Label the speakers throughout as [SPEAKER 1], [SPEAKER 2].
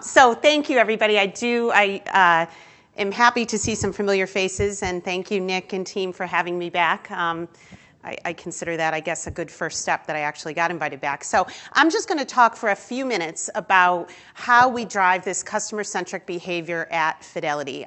[SPEAKER 1] So thank you, everybody. I am happy to see some familiar faces, and thank you, Nick and team, for having me back. I consider that, I guess, a good first step that I actually got invited back. So I'm just going to talk for a few minutes about how we drive this customer-centric behavior at Fidelity.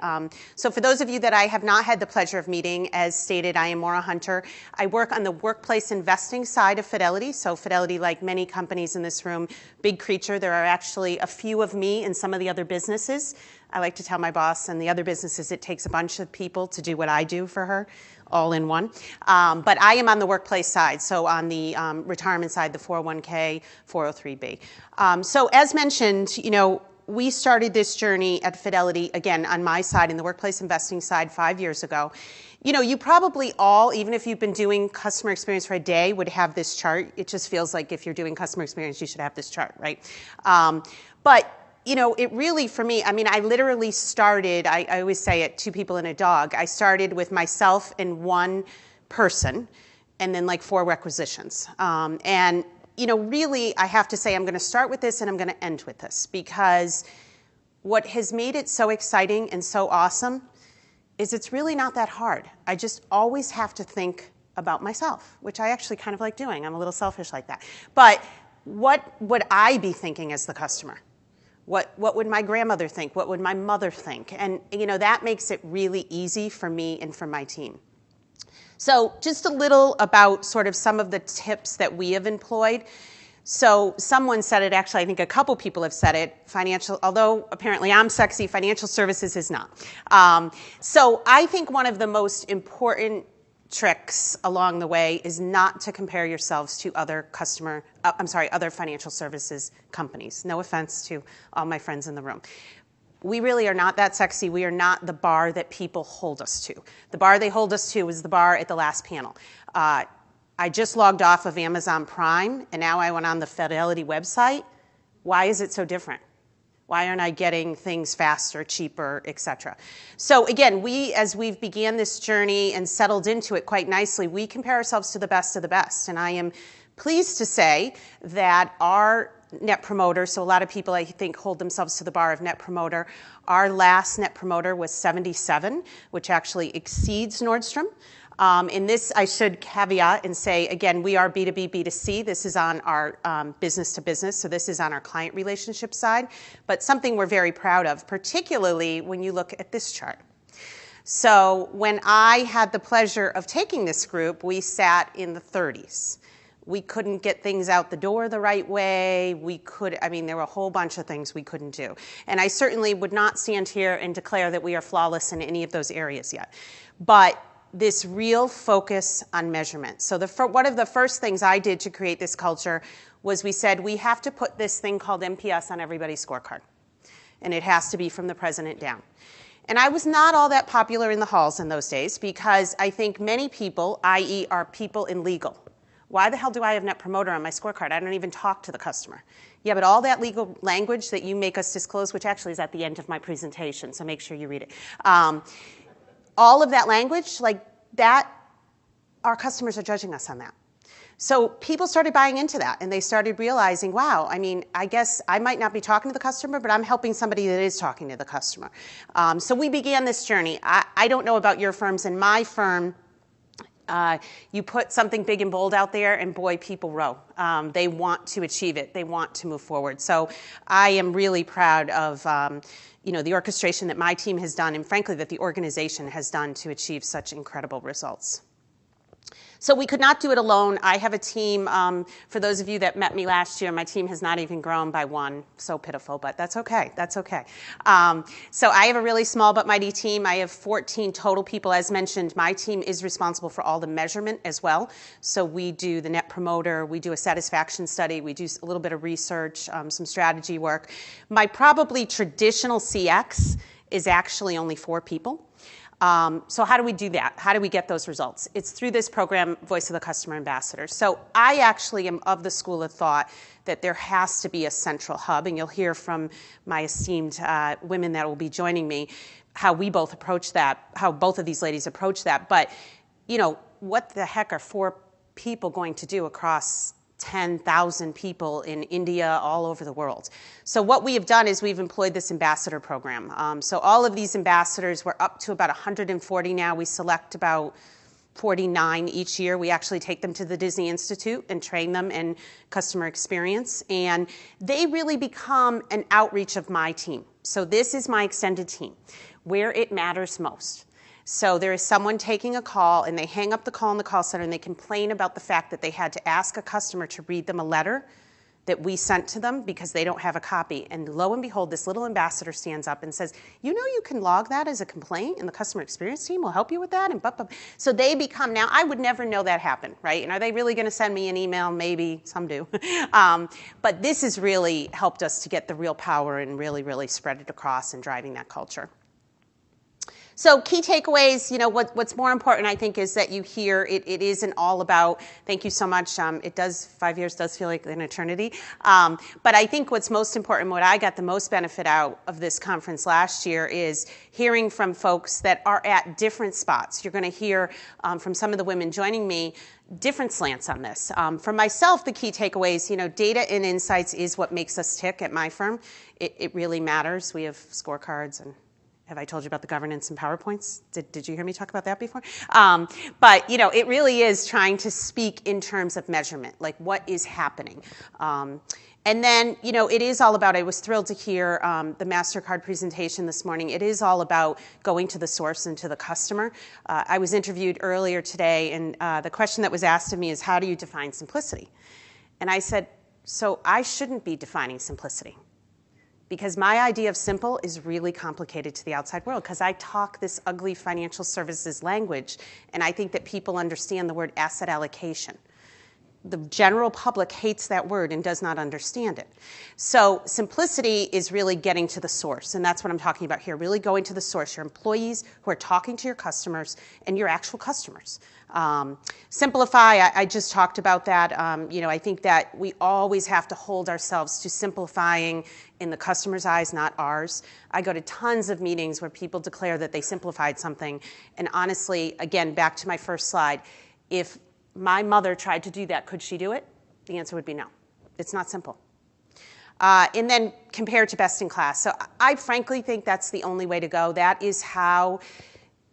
[SPEAKER 1] So for those of you that I have not had the pleasure of meeting, as stated, I am Maura Hunter. I work on the workplace investing side of Fidelity. So Fidelity, like many companies in this room, big creature. There are actually a few of me in some of the other businesses. I like to tell my boss and the other businesses it takes a bunch of people to do what I do for her, all in one. But I am on the workplace side, so on the retirement side, the 401k, 403b. So as mentioned, we started this journey at Fidelity, again, on my side, in the workplace investing side 5 years ago. You probably all, even if you've been doing customer experience for a day, would have this chart. It just feels like if you're doing customer experience, you should have this chart, right? But it really, for me, I literally started, I always say it, 2 people and a dog. I started with myself and 1 person, and then like 4 requisitions. Really, I have to say I'm going to start with this and I'm going to end with this, because what has made it so exciting and so awesome is it's really not that hard. I just always have to think about myself, which I actually kind of like doing. I'm a little selfish like that. But what would I be thinking as the customer? What would my grandmother think? What would my mother think? And that makes it really easy for me and for my team. So just a little about sort of some of the tips that we have employed. So someone said it, actually, I think a couple people have said it, although apparently I'm sexy, financial services is not. So I think one of the most important tricks along the way is not to compare yourselves to other financial services companies. No offense to all my friends in the room. We really are not that sexy. We are not the bar that people hold us to. The bar they hold us to is the bar at the last panel. I just logged off of Amazon Prime, and now I went on the Fidelity website. Why is it so different? Why aren't I getting things faster, cheaper, et cetera? So again, as we've began this journey and settled into it quite nicely, we compare ourselves to the best of the best. And I am pleased to say that our Net Promoter, so a lot of people I think hold themselves to the bar of Net Promoter, our last Net Promoter was 77, which actually exceeds Nordstrom. In this, I should caveat and say, again, we are B2B, B2C. This is on our business to business, so this is on our client relationship side, but something we're very proud of, particularly when you look at this chart. So when I had the pleasure of taking this group, we sat in the 30s. We couldn't get things out the door the right way. There were a whole bunch of things we couldn't do. And I certainly would not stand here and declare that we are flawless in any of those areas yet. But this real focus on measurement. So one of the first things I did to create this culture was we said we have to put this thing called NPS on everybody's scorecard. And it has to be from the president down. And I was not all that popular in the halls in those days, because I think many people, i.e. our people in legal, why the hell do I have Net Promoter on my scorecard? I don't even talk to the customer. Yeah, but all that legal language that you make us disclose, which actually is at the end of my presentation, so make sure you read it. All of that language, like that, our customers are judging us on that. So people started buying into that, and they started realizing, wow, I guess I might not be talking to the customer, but I'm helping somebody that is talking to the customer. So we began this journey. I don't know about your firms. In my firm, you put something big and bold out there, and boy, people row. They want to achieve it. They want to move forward. So I am really proud of the orchestration that my team has done, and frankly that the organization has done to achieve such incredible results. So we could not do it alone. I have a team. For those of you that met me last year, my team has not even grown by 1. So pitiful, but that's okay. That's okay. So I have a really small but mighty team. I have 14 total people. As mentioned, my team is responsible for all the measurement as well. So we do the Net Promoter. We do a satisfaction study. We do a little bit of research, some strategy work. My probably traditional CX is actually only 4 people. So how do we do that? How do we get those results? It's through this program, Voice of the Customer Ambassador. So I actually am of the school of thought that there has to be a central hub, and you'll hear from my esteemed women that will be joining me how we both approach that, how both of these ladies approach that. But, what the heck are 4 people going to do across 10,000 people in India, all over the world. So what we have done is we've employed this ambassador program. So all of these ambassadors, we're up to about 140 now. We select about 49 each year. We actually take them to the Disney Institute and train them in customer experience. And they really become an outreach of my team. So this is my extended team, where it matters most. So there is someone taking a call, and they hang up the call in the call center, and they complain about the fact that they had to ask a customer to read them a letter that we sent to them because they don't have a copy. And lo and behold, this little ambassador stands up and says, you know, you can log that as a complaint, and the customer experience team will help you with that. And so they become, now I would never know that happened, right? And are they really going to send me an email? Maybe, some do. But this has really helped us to get the real power and really, really spread it across and driving that culture. So key takeaways, you know, what's more important, I think, is that you hear it isn't all about, thank you so much, 5 years does feel like an eternity. But I think what's most important, what I got the most benefit out of this conference last year is hearing from folks that are at different spots. You're going to hear from some of the women joining me different slants on this. For myself, the key takeaways, you know, data and insights is what makes us tick at my firm. It really matters. We have scorecards, and have I told you about the governance and PowerPoints? Did you hear me talk about that before? But, you know, it really is trying to speak in terms of measurement, like what is happening. And then, you know, it is all about, I was thrilled to hear the MasterCard presentation this morning. It is all about going to the source and to the customer. I was interviewed earlier today, and the question that was asked of me is, how do you define simplicity? And I said, so I shouldn't be defining simplicity, because my idea of simple is really complicated to the outside world, because I talk this ugly financial services language, and I think that people understand the word asset allocation. The general public hates that word and does not understand it. So simplicity is really getting to the source, and that's what I'm talking about here, really going to the source, your employees who are talking to your customers and your actual customers. Simplify, I just talked about that. You know, I think that we always have to hold ourselves to simplifying in the customer's eyes, not ours. I go to tons of meetings where people declare that they simplified something, and honestly, again, back to my first slide, if my mother tried to do that, could she do it? The answer would be no. It's not simple. And then compare to best in class. So I frankly think that's the only way to go. That is how,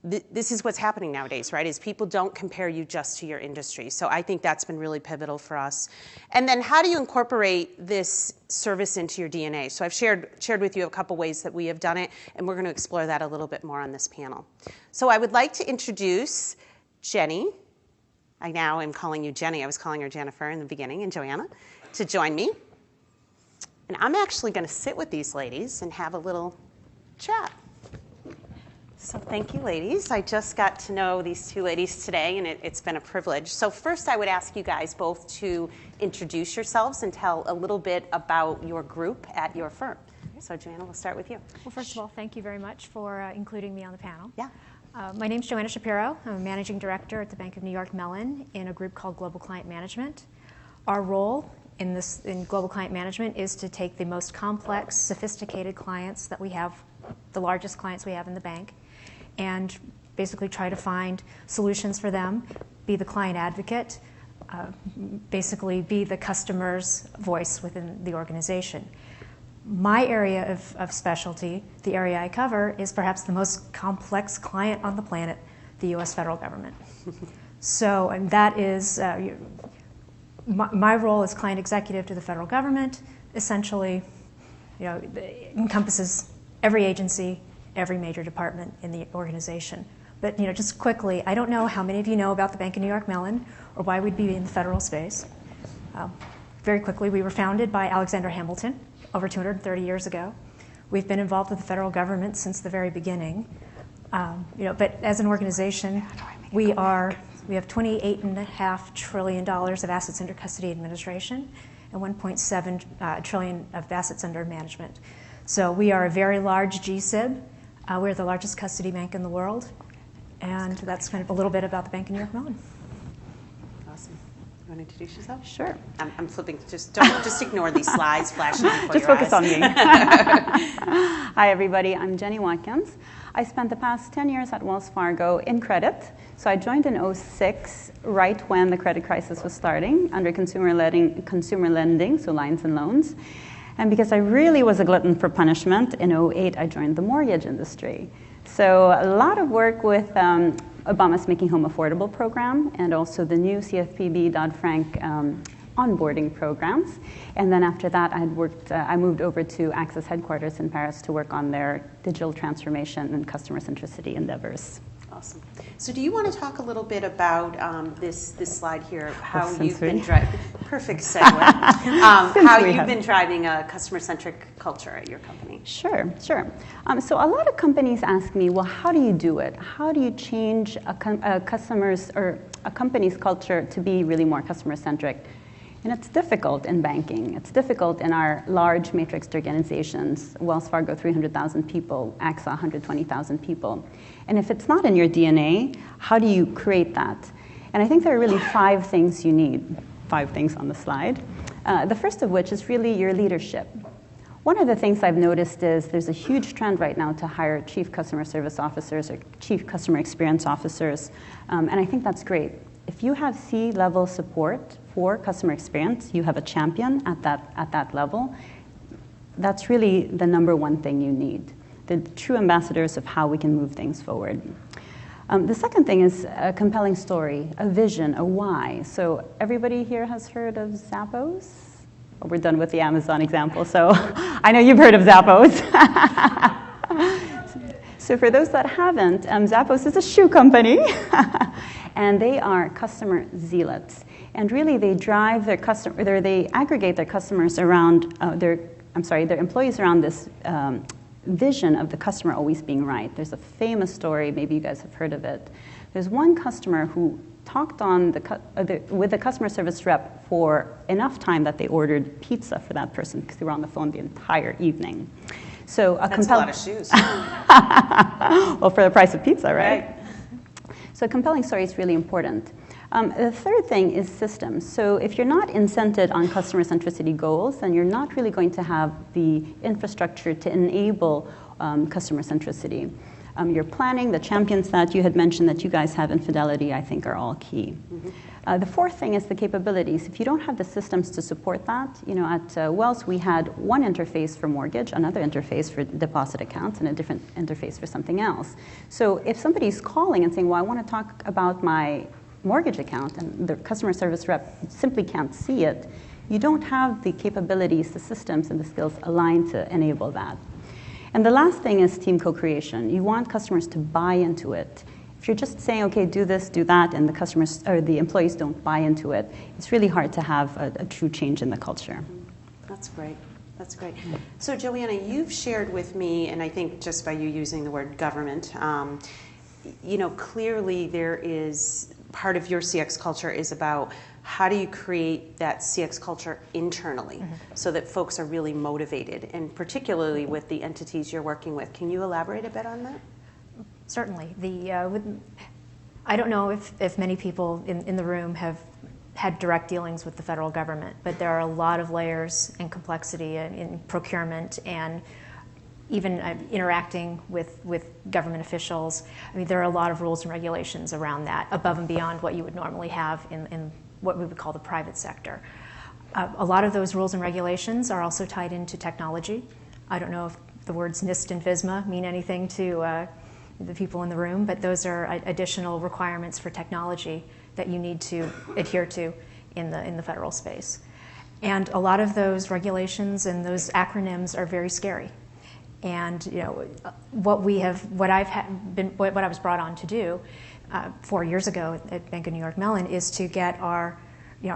[SPEAKER 1] this is what's happening nowadays, right? Is people don't compare you just to your industry. So I think that's been really pivotal for us. And then how do you incorporate this service into your DNA? So I've shared with you a couple ways that we have done it, and we're going to explore that a little bit more on this panel. So I would like to introduce Jenny. I now am calling you Jenny. I was calling her Jennifer in the beginning, and Joanna, to join me. And I'm actually going to sit with these ladies and have a little chat. So thank you, ladies. I just got to know these two ladies today, and it's been a privilege. So first, I would ask you guys both to introduce yourselves and tell a little bit about your group at your firm. So Joanna, we'll start with you.
[SPEAKER 2] Well, first of all, thank you very much for including me on the panel.
[SPEAKER 1] Yeah.
[SPEAKER 2] My name's Joanna Shapiro. I'm a managing director at the Bank of New York Mellon in a group called Global Client Management. Our role in Global Client Management is to take the most complex, sophisticated clients that we have, the largest clients we have in the bank, and basically try to find solutions for them, be the client advocate, basically be the customer's voice within the organization. My area of specialty, the area I cover, is perhaps the most complex client on the planet, the U.S. federal government. So, and that is, my role as client executive to the federal government essentially, you know, encompasses every agency, every major department in the organization. But, you know, just quickly, I don't know how many of you know about the Bank of New York Mellon or why we'd be in the federal space. Very quickly, we were founded by Alexander Hamilton over 230 years ago. We've been involved with the federal government since the very beginning. You know, but as an organization, we have $28.5 trillion of assets under custody administration and $1.7 trillion of assets under management. So we are a very large GSIB. We're the largest custody bank in the world, and that's kind of a little bit about the Bank of New York Mellon.
[SPEAKER 1] Awesome. You want to introduce yourself?
[SPEAKER 2] Sure.
[SPEAKER 1] I'm flipping. Just ignore these slides flashing before
[SPEAKER 3] Just
[SPEAKER 1] your
[SPEAKER 3] focus
[SPEAKER 1] eyes.
[SPEAKER 3] on me. Hi, everybody. I'm Jenny Watkins. I spent the past 10 years at Wells Fargo in credit. So I joined in '06, right when the credit crisis was starting, under consumer lending, so lines and loans. And because I really was a glutton for punishment, in '08 I joined the mortgage industry. So a lot of work with Obama's Making Home Affordable program and also the new CFPB Dodd-Frank onboarding programs. And then after that, I moved over to Access headquarters in Paris to work on their digital transformation and customer centricity endeavors.
[SPEAKER 1] Awesome. So do you want to talk a little bit about this slide here, how you've been driving, perfect segue, how you've been driving a customer-centric culture at your company?
[SPEAKER 3] Sure. So a lot of companies ask me, well, how do you do it? How do you change a company's culture to be really more customer-centric? And it's difficult in banking. It's difficult in our large matrixed organizations, Wells Fargo, 300,000 people, AXA, 120,000 people. And if it's not in your DNA, how do you create that? And I think there are really 5 things you need, 5 things on the slide. The first of which is really your leadership. One of the things I've noticed is there's a huge trend right now to hire chief customer service officers or chief customer experience officers, and I think that's great. If you have C-level support for customer experience, you have a champion at that level, that's really the number one thing you need, the true ambassadors of how we can move things forward. The second thing is a compelling story, a vision, a why. So everybody here has heard of Zappos? Well, we're done with the Amazon example, so I know you've heard of Zappos. So for those that haven't, Zappos is a shoe company. And they are customer zealots, and really they drive their they aggregate their customers around their employees around this vision of the customer always being right. There's a famous story, maybe you guys have heard of it. There's one customer who talked on with the customer service rep for enough time that they ordered pizza for that person because they were on the phone the entire evening. So
[SPEAKER 1] that's a lot of shoes.
[SPEAKER 3] Well, for the price of pizza, right? So a compelling story is really important. The third thing is systems. So if you're not incented on customer centricity goals, then you're not really going to have the infrastructure to enable customer centricity. Your planning, the champions that you had mentioned that you guys have in Fidelity, I think are all key. Mm-hmm. The fourth thing is the capabilities. If you don't have the systems to support that, at Wells we had one interface for mortgage, another interface for deposit accounts, and a different interface for something else. So if somebody's calling and saying, well, I want to talk about my mortgage account, and the customer service rep simply can't see it, you don't have the capabilities, the systems, and the skills aligned to enable that. And the last thing is team co-creation. You want customers to buy into it. If you're just saying, okay, do this, do that, and the customers or the employees don't buy into it, it's really hard to have a true change in the culture.
[SPEAKER 1] That's great. That's great. So Joanna, you've shared with me, and I think just by you using the word government, clearly there is part of your CX culture is about how do you create that CX culture internally so that folks are really motivated, and particularly with the entities you're working with. Can you elaborate a bit on that?
[SPEAKER 2] Certainly. I don't know if many people in the room have had direct dealings with the federal government, but there are a lot of layers and complexity in procurement and even interacting with government officials. I mean, there are a lot of rules and regulations around that, above and beyond what you would normally have in what we would call the private sector. A lot of those rules and regulations are also tied into technology. I don't know if the words NIST and FSMA mean anything to the people in the room, but those are additional requirements for technology that you need to adhere to in the federal space. And a lot of those regulations and those acronyms are very scary. And what I was brought on to do 4 years ago at Bank of New York Mellon is to get our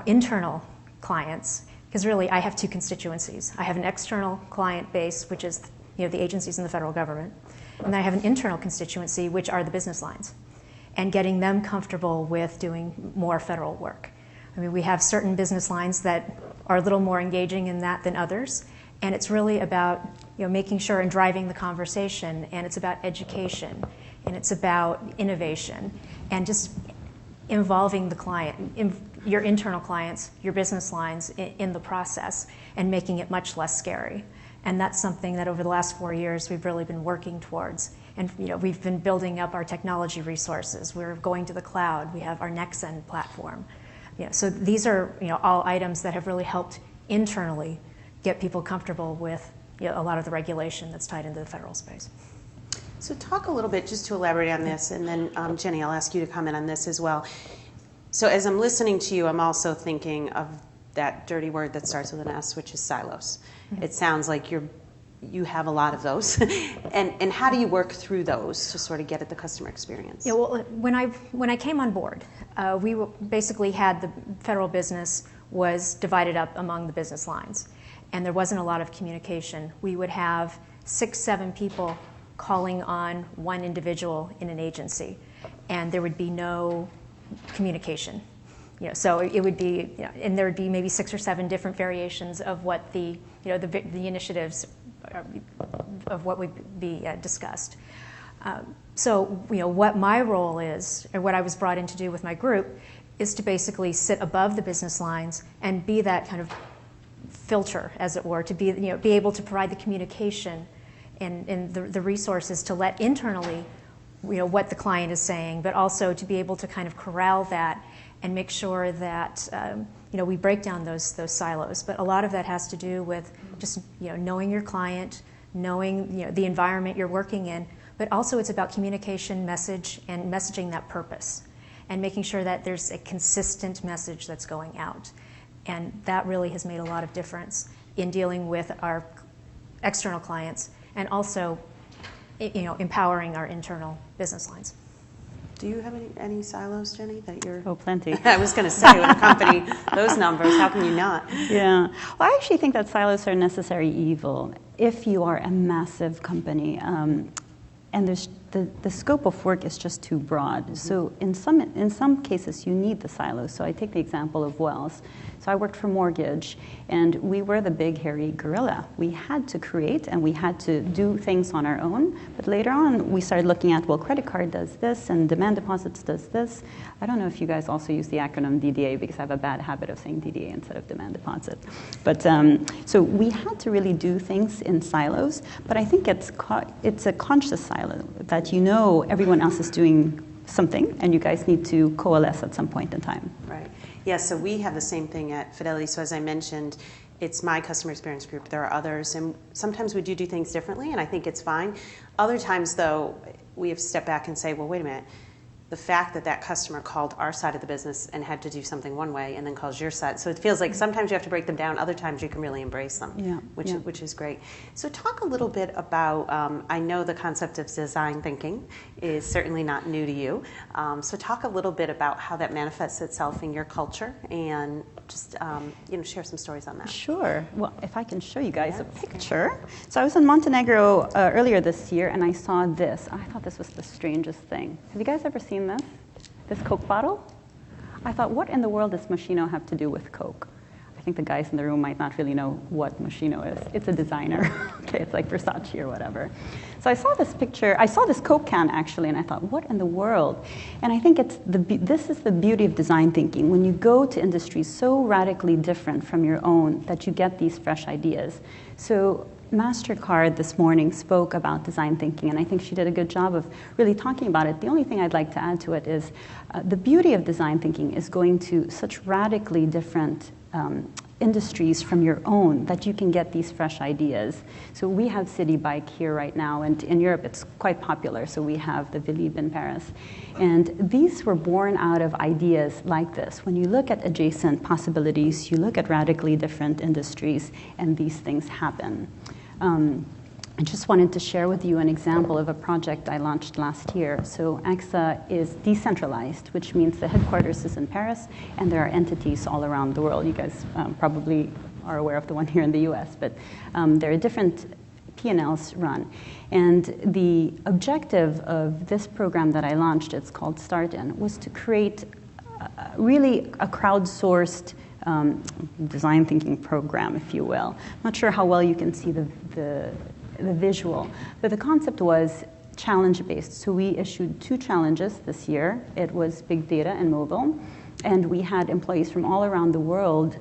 [SPEAKER 2] internal clients, because really I have 2 constituencies. I have an external client base, which is the agencies in the federal government, and then I have an internal constituency, which are the business lines, and getting them comfortable with doing more federal work. I mean, we have certain business lines that are a little more engaging in that than others, and it's really about making sure and driving the conversation, and it's about education, and it's about innovation, and just involving the client, your internal clients, your business lines in the process, and making it much less scary. And that's something that over the last 4 years we've really been working towards. And we've been building up our technology resources. We're going to the cloud. We have our Nexen platform. So these are all items that have really helped internally get people comfortable with a lot of the regulation that's tied into the federal space.
[SPEAKER 1] So talk a little bit, just to elaborate on this, and then Jenny, I'll ask you to comment on this as well. So as I'm listening to you, I'm also thinking of that dirty word that starts with an S, which is silos. Mm-hmm. It sounds like you have a lot of those. and how do you work through those to sort of get at the customer experience?
[SPEAKER 2] Yeah, well, when I came on board, we basically had the federal business was divided up among the business lines, and there wasn't a lot of communication. We would have 6, 7 people calling on one individual in an agency, and there would be no communication. So it would be, and there would be maybe 6 or 7 different variations of what the initiatives of what would be discussed. So what my role is, or what I was brought in to do with my group, is to basically sit above the business lines and be that kind of filter, as it were, to be able to provide the communication and the resources to let internally what the client is saying, but also to be able to kind of corral that and make sure that we break down those silos. But a lot of that has to do with just knowing your client, knowing the environment you're working in, but also it's about communication, message, and messaging that purpose, and making sure that there's a consistent message that's going out. And that really has made a lot of difference in dealing with our external clients and also empowering our internal business lines.
[SPEAKER 1] Do you have any silos, Jenny, that you're...
[SPEAKER 3] Oh, plenty.
[SPEAKER 1] I was going to say, with a company, those numbers, how can you not?
[SPEAKER 3] Yeah. Well, I actually think that silos are necessary evil if you are a massive company. And there's the scope of work is just too broad. Mm-hmm. So in some cases, you need the silos. So I take the example of Wells. So I worked for mortgage, and we were the big, hairy gorilla. We had to create, and we had to do things on our own. But later on, we started looking at, well, credit card does this, and demand deposits does this. I don't know if you guys also use the acronym DDA, because I have a bad habit of saying DDA instead of demand deposit. But so we had to really do things in silos. But I think it's a conscious silo that everyone else is doing something, and you guys need to coalesce at some point in time.
[SPEAKER 1] Right. Yeah, so we have the same thing at Fidelity. So as I mentioned, it's my customer experience group. There are others, and sometimes we do things differently, and I think it's fine. Other times, though, we have to step back and say, well, wait a minute. The fact that customer called our side of the business and had to do something one way and then calls your side. So it feels like sometimes you have to break them down. Other times you can really embrace them, which is great. So talk a little bit about, I know the concept of design thinking is certainly not new to you. So talk a little bit about how that manifests itself in your culture and just share some stories on that.
[SPEAKER 3] Sure. Well, if I can show you guys a picture. So I was in Montenegro earlier this year, and I saw this. I thought this was the strangest thing. Have you guys ever seen this Coke bottle? I thought, what in the world does Moschino have to do with Coke? I think the guys in the room might not really know what Moschino is. It's a designer. Okay, it's like Versace or whatever. So I saw this picture. I saw this Coke can, actually, and I thought, what in the world? And I think this is the beauty of design thinking. When you go to industries so radically different from your own that you get these fresh ideas. So MasterCard this morning spoke about design thinking, and I think she did a good job of really talking about it. The only thing I'd like to add to it is the beauty of design thinking is going to such radically different industries from your own that you can get these fresh ideas. So we have City Bike here right now, and in Europe it's quite popular. So we have the Vélib in Paris. And these were born out of ideas like this. When you look at adjacent possibilities, you look at radically different industries, and these things happen. I just wanted to share with you an example of a project I launched last year. So AXA is decentralized, which means the headquarters is in Paris, and there are entities all around the world. You guys probably are aware of the one here in the US, but there are different P&Ls run. And the objective of this program that I launched, it's called Start In, was to create really a crowdsourced design thinking program, if you will. I'm not sure how well you can see the visual, but the concept was challenge-based. So we issued 2 challenges this year. It was big data and mobile, and we had employees from all around the world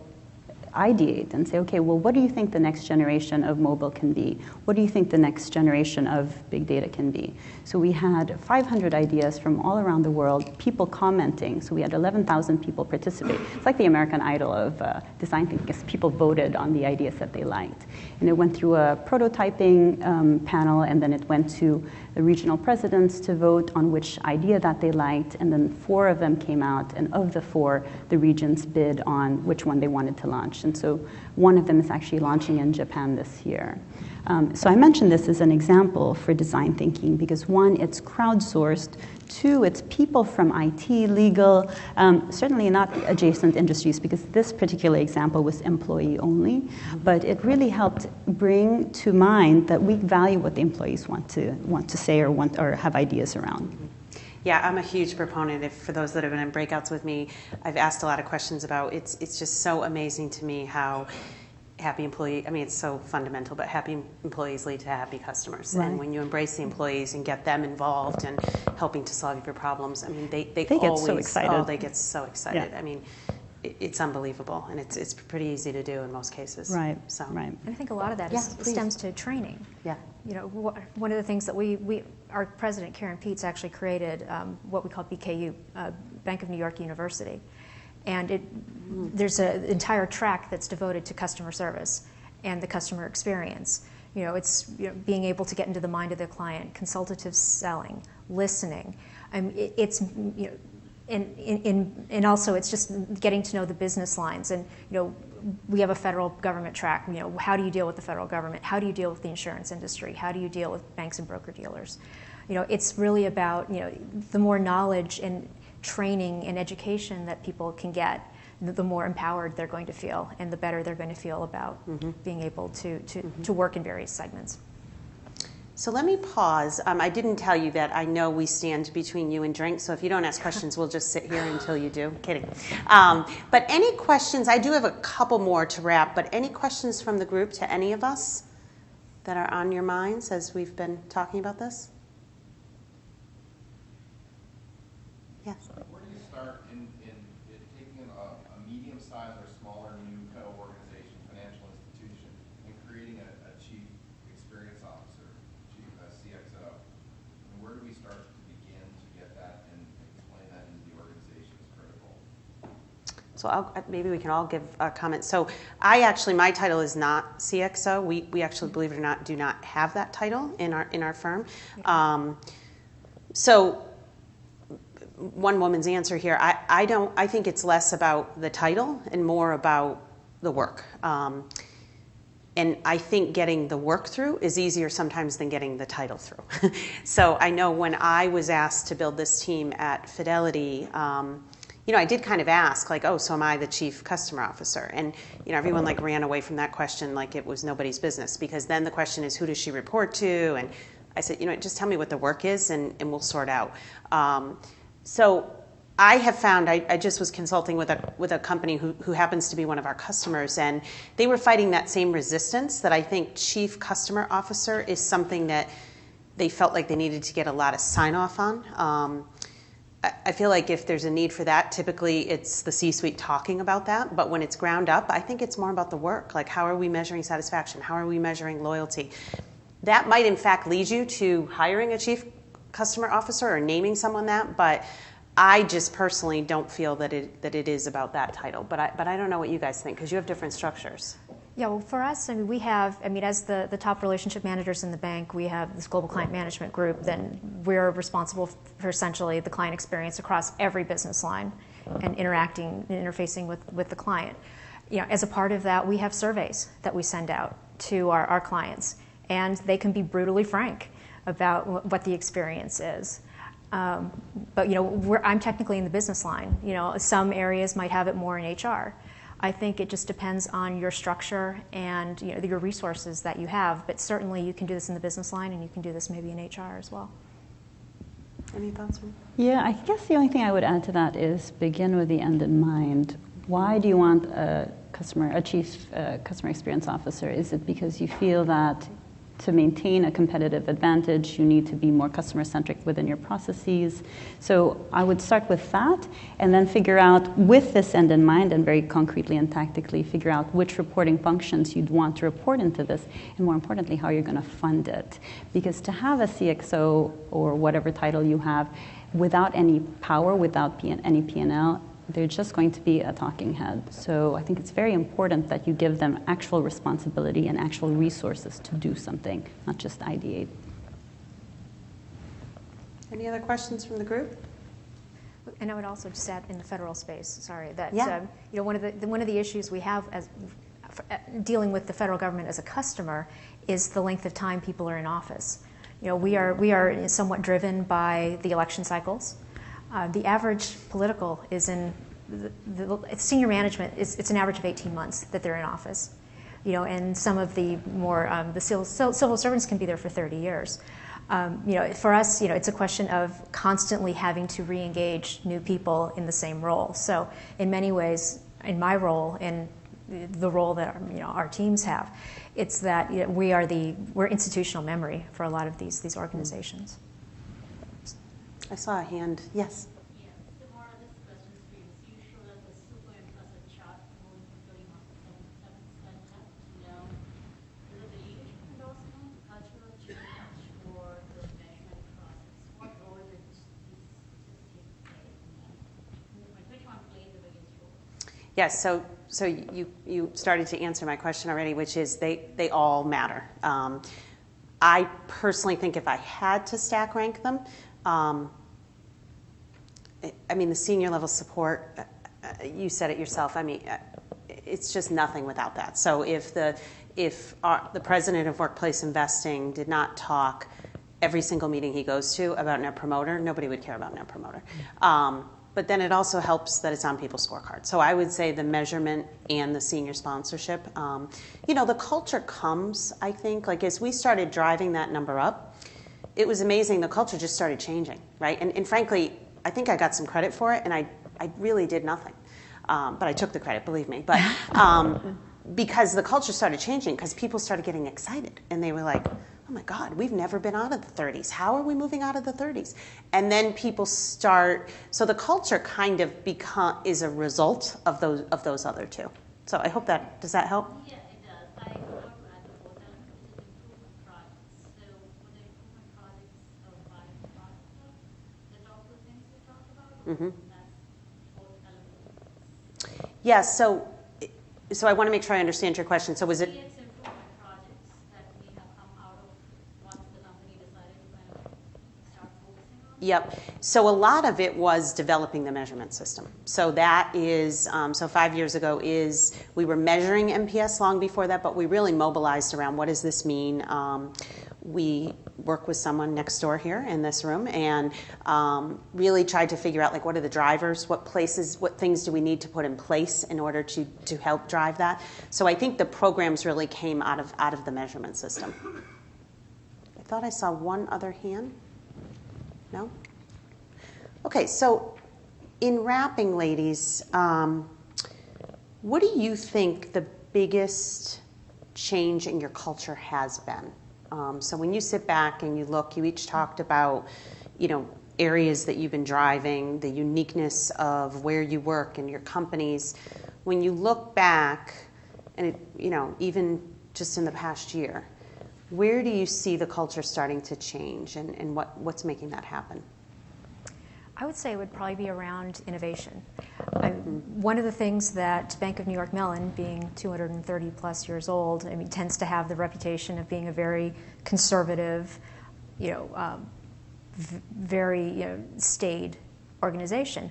[SPEAKER 3] ideate and say, okay, well, what do you think the next generation of mobile can be? What do you think the next generation of big data can be? So we had 500 ideas from all around the world, people commenting. So we had 11,000 people participate. It's like the American Idol of design thinking, because people voted on the ideas that they liked. And it went through a prototyping panel, and then it went to the regional presidents to vote on which idea that they liked, and then 4 of them came out, and of the 4, the regions bid on which one they wanted to launch. And so one of them is actually launching in Japan this year. So I mentioned this as an example for design thinking because 1, it's crowdsourced, 2, it's people from IT, legal, certainly not adjacent industries because this particular example was employee only, but it really helped bring to mind that we value what the employees want to say or have ideas around.
[SPEAKER 1] Yeah, I'm a huge proponent. For those that have been in breakouts with me, I've asked a lot of questions about it's just so amazing to me how happy employee, I mean, it's so fundamental, but happy employees lead to happy customers. Right. And when you embrace the employees and get them involved and helping to solve your problems, I mean, they
[SPEAKER 3] get
[SPEAKER 1] always,
[SPEAKER 3] so excited.
[SPEAKER 1] Oh, they get so excited.
[SPEAKER 3] Yeah.
[SPEAKER 1] I mean, it's unbelievable, and it's pretty easy to do in most cases.
[SPEAKER 3] Right,
[SPEAKER 1] so.
[SPEAKER 3] right.
[SPEAKER 2] And I think a lot of that stems to training.
[SPEAKER 1] Yeah.
[SPEAKER 2] You know, one of the things that our president, Karen Peets, actually created what we call BKU, Bank of New York University. And there's an entire track that's devoted to customer service and the customer experience. You know, it's being able to get into the mind of the client, consultative selling, listening. It's and also it's just getting to know the business lines. And we have a federal government track. How do you deal with the federal government? How do you deal with the insurance industry? How do you deal with banks and broker dealers? It's really about the more knowledge and training and education that people can get, the more empowered they're going to feel, and the better they're going to feel about being able to work in various segments.
[SPEAKER 1] So let me pause. I didn't tell you that I know we stand between you and drinks, so if you don't ask questions, we'll just sit here until you do. Kidding. But any questions? I do have a couple more to wrap, but any questions from the group to any of us that are on your minds as we've been talking about this? Yes.
[SPEAKER 4] Where do you start in taking a medium-sized or smaller new organization, financial institution, and creating a chief experience officer, chief CXO? And where do we start to begin to get that and explain that into the organization is critical?
[SPEAKER 1] So maybe we can all give a comment. So my title is not CXO. We actually, believe it or not, do not have that title in our firm. So one woman's answer here, I think it's less about the title and more about the work. And I think getting the work through is easier sometimes than getting the title through. So I know when I was asked to build this team at Fidelity, I did kind of ask, like, oh, so am I the chief customer officer? And, everyone ran away from that question like it was nobody's business, because then the question is, who does she report to? And I said, just tell me what the work is and we'll sort out. So I have found, I just was consulting with a company who happens to be one of our customers, and they were fighting that same resistance that I think chief customer officer is something that they felt like they needed to get a lot of sign-off on. I feel like if there's a need for that, typically it's the C-suite talking about that, but when it's ground up, I think it's more about the work. Like, how are we measuring satisfaction? How are we measuring loyalty? That might, in fact, lead you to hiring a chief customer officer or naming someone that, but I just personally don't feel that it is about that title. But I don't know what you guys think, because you have different structures.
[SPEAKER 2] Yeah, well, for us, we have, as the top relationship managers in the bank, we have this global client management group. Then we're responsible for essentially the client experience across every business line and interacting and interfacing with the client. As a part of that, we have surveys that we send out to our clients, and they can be brutally frank about what the experience is. But I'm technically in the business line. Some areas might have it more in HR. I think it just depends on your structure and your resources that you have. But certainly you can do this in the business line, and you can do this maybe in HR as well.
[SPEAKER 1] Any thoughts?
[SPEAKER 3] Yeah, I guess the only thing I would add to that is begin with the end in mind. Why do you want a chief customer experience officer? Is it because you feel that to maintain a competitive advantage, you need to be more customer-centric within your processes. So I would start with that and then figure out, with this end in mind and very concretely and tactically, figure out which reporting functions you'd want to report into this, and more importantly, how you're going to fund it. Because to have a CXO or whatever title you have without any power, without any P&L, they're just going to be a talking head. So I think it's very important that you give them actual responsibility and actual resources to do something, not just ideate.
[SPEAKER 1] Any other questions from the group?
[SPEAKER 2] And I would also just add in the federal space, sorry, that
[SPEAKER 1] Yeah.
[SPEAKER 2] one of the issues we have as dealing with the federal government as a customer is the length of time people are in office. We are somewhat driven by the election cycles. The average political is in the senior management. It's an average of 18 months that they're in office, and some of the more the civil servants can be there for 30 years. For us, it's a question of constantly having to re-engage new people in the same role. So, in many ways, in my role and the role that our teams have, it's that we're institutional memory for a lot of these organizations.
[SPEAKER 1] I saw a hand. Yes.
[SPEAKER 5] Yeah, so more of this question for you. So you showed us a super impressive chart moving from 31% up to now. Is it the leadership endorsement, cultural change, or the measurement process? What role did these statistics play in that movement? Which one played the biggest role?
[SPEAKER 1] Yes, so you started to answer my question already, which is they all matter. I personally think if I had to stack rank them, the senior level support, you said it yourself, it's just nothing without that. So if the president of Workplace Investing did not talk every single meeting he goes to about Net Promoter, nobody would care about Net Promoter. But then it also helps that it's on people's scorecards. So I would say the measurement and the senior sponsorship. The culture comes, I think, like as we started driving that number up, it was amazing. The culture just started changing, right? And frankly, I think I got some credit for it, and I really did nothing. But I took the credit, believe me. But because the culture started changing, because people started getting excited, and they were like, oh my God, we've never been out of the 30s. How are we moving out of the 30s? And then people start, so the culture kind of is a result of those other two. So I hope does that help?
[SPEAKER 5] Yeah, it does. I want to add the fourth element, which is improvement projects. So for the improvement projects of buying products, the top two things we talked about, that's fourth element.
[SPEAKER 1] Yes, so I want to make sure I understand your question. So was it?
[SPEAKER 5] CX improvement projects that we have come out of once the company decided to kind of start focusing on?
[SPEAKER 1] Yep. So a lot of it was developing the measurement system. So that is, 5 years ago we were measuring NPS long before that, but we really mobilized around what does this mean. We work with someone next door here in this room and really tried to figure out what are the drivers, what things do we need to put in place in order to help drive that. So I think the programs really came out of the measurement system. I thought I saw one other hand. No? Okay, so in wrapping, ladies, what do you think the biggest change in your culture has been? So when you sit back and you look, you each talked about, areas that you've been driving, the uniqueness of where you work and your companies. When you look back, and even just in the past year, where do you see the culture starting to change, and what's making that happen?
[SPEAKER 2] I would say it would probably be around innovation. One of the things that Bank of New York Mellon, being 230 plus years old, tends to have the reputation of being a very conservative, very staid organization.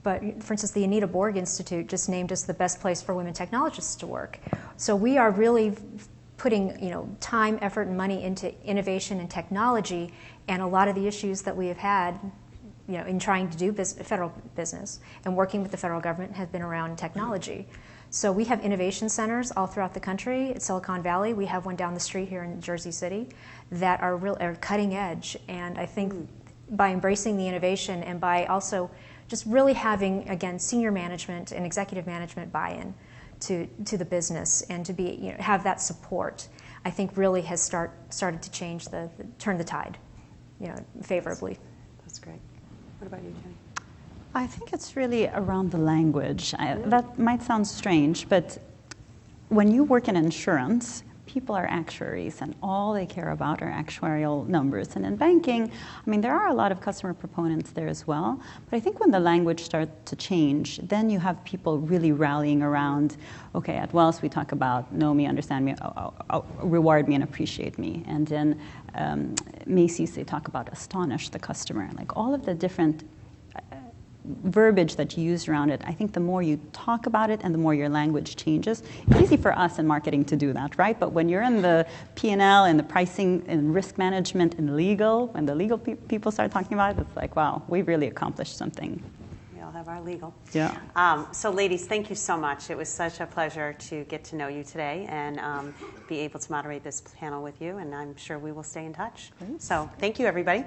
[SPEAKER 2] But for instance, the Anita Borg Institute just named us the best place for women technologists to work. So we are really putting time, effort, and money into innovation and technology, and a lot of the issues that we have had in trying to do federal business and working with the federal government has been around technology. So we have innovation centers all throughout the country. At Silicon Valley, we have one down the street here in Jersey City that are cutting edge. And I think by embracing the innovation and by also just really having, again, senior management and executive management buy-in to the business and to be have that support, I think really has started to change turn the tide, favorably.
[SPEAKER 1] That's great. What about you, Jenny?
[SPEAKER 3] I think it's really around the language. That might sound strange, but when you work in insurance, people are actuaries, and all they care about are actuarial numbers. And in banking, I mean, there are a lot of customer proponents there as well. But I think when the language starts to change, then you have people really rallying around, okay, at Wells we talk about know me, understand me, reward me, and appreciate me. And in Macy's, they talk about astonish the customer. Like all of the different verbiage that you use around it, I think the more you talk about it and the more your language changes. It's easy for us in marketing to do that, right? But when you're in the P&L and the pricing and risk management and legal, when the legal people start talking about it, it's like, wow, we've really accomplished something.
[SPEAKER 1] We all have our legal.
[SPEAKER 3] Yeah.
[SPEAKER 1] So ladies, thank you so much. It was such a pleasure to get to know you today and be able to moderate this panel with you, and I'm sure we will stay in touch.
[SPEAKER 3] Great.
[SPEAKER 1] So thank you, everybody.